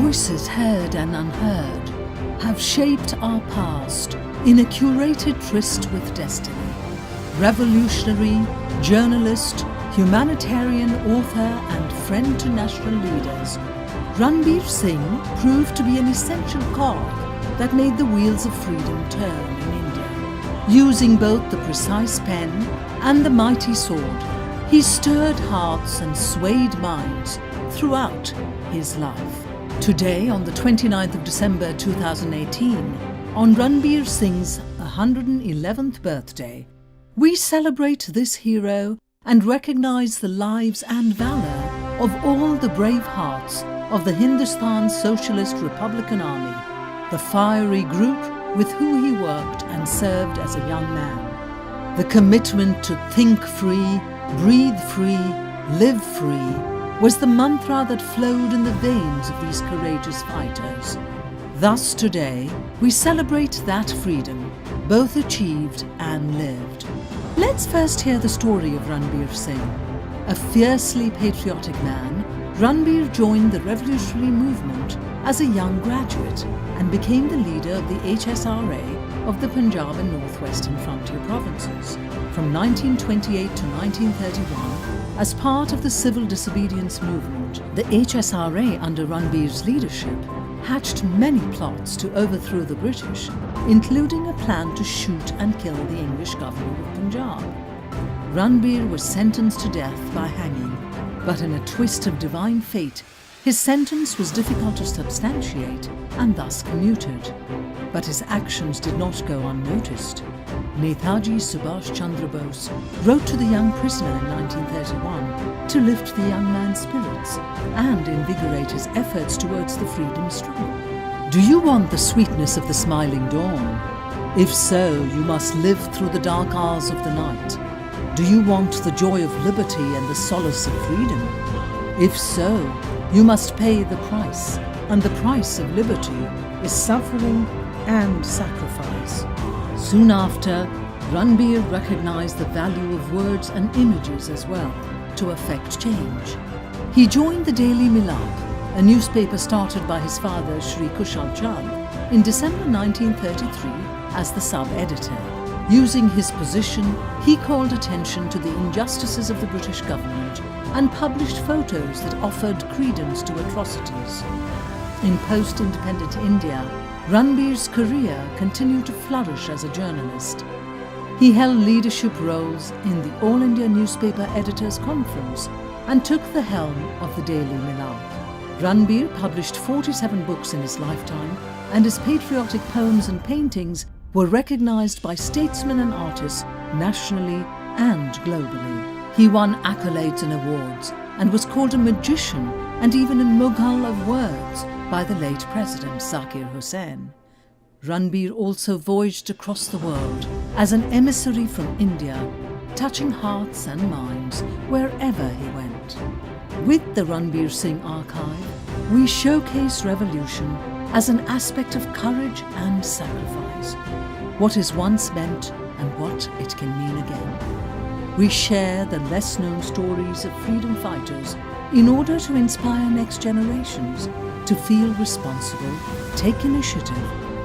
voices heard and unheard have shaped our past in a curated tryst with destiny. Revolutionary, journalist, humanitarian author and friend to national leaders, Ranbir Singh proved to be an essential cog that made the wheels of freedom turn in India. Using both the precise pen and the mighty sword, he stirred hearts and swayed minds throughout his life. Today, on the 29th of December 2018, on Ranbir Singh's 111th birthday, we celebrate this hero and recognise the lives and valour of all the brave hearts of the Hindustan Socialist Republican Army, the fiery group with whom he worked and served as a young man. The commitment to think free, breathe free, live free was the mantra that flowed in the veins of these courageous fighters. Thus today, we celebrate that freedom, both achieved and lived. Let's first hear the story of Ranbir Singh. A fiercely patriotic man, Ranbir joined the revolutionary movement as a young graduate and became the leader of the HSRA of the Punjab and Northwestern Frontier Provinces. From 1928 to 1931, as part of the civil disobedience movement, the HSRA under Ranbir's leadership hatched many plots to overthrow the British, including a plan to shoot and kill the English governor of Punjab. Ranbir was sentenced to death by hanging, but in a twist of divine fate, his sentence was difficult to substantiate and thus commuted. But his actions did not go unnoticed. Netaji Subhash Chandra Bose wrote to the young prisoner in 1931 to lift the young man's spirits and invigorate his efforts towards the freedom struggle. Do you want the sweetness of the smiling dawn? If so, you must live through the dark hours of the night. Do you want the joy of liberty and the solace of freedom? If so, you must pay the price, and the price of liberty is suffering and sacrifice. Soon after, Ranbir recognized the value of words and images as well to effect change. He joined the Daily Milad, a newspaper started by his father Shri Kushal Chand in December 1933 as the sub-editor. Using his position, he called attention to the injustices of the British government and published photos that offered credence to atrocities. In post-independent India, Ranbir's career continued to flourish as a journalist. He held leadership roles in the All India Newspaper Editors Conference and took the helm of the Daily Milad. Ranbir published 47 books in his lifetime, and his patriotic poems and paintings were recognized by statesmen and artists nationally and globally. He won accolades and awards and was called a magician and even a Mughal of words by the late President Zakir Hussain. Ranbir also voyaged across the world as an emissary from India, touching hearts and minds wherever he went. With the Ranbir Singh archive, we showcase revolution as an aspect of courage and sacrifice, what is once meant and what it can mean again. We share the less-known stories of freedom fighters in order to inspire next generations to feel responsible, take initiative,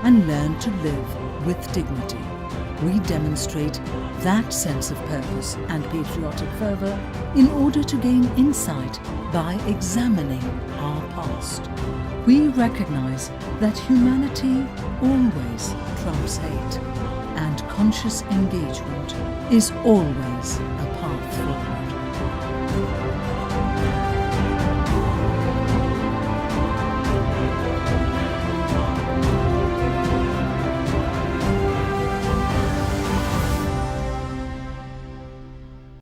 and learn to live with dignity. We demonstrate that sense of purpose and patriotic fervour in order to gain insight by examining our past. We recognise that humanity always trumps hate, and conscious engagement is always a path forward.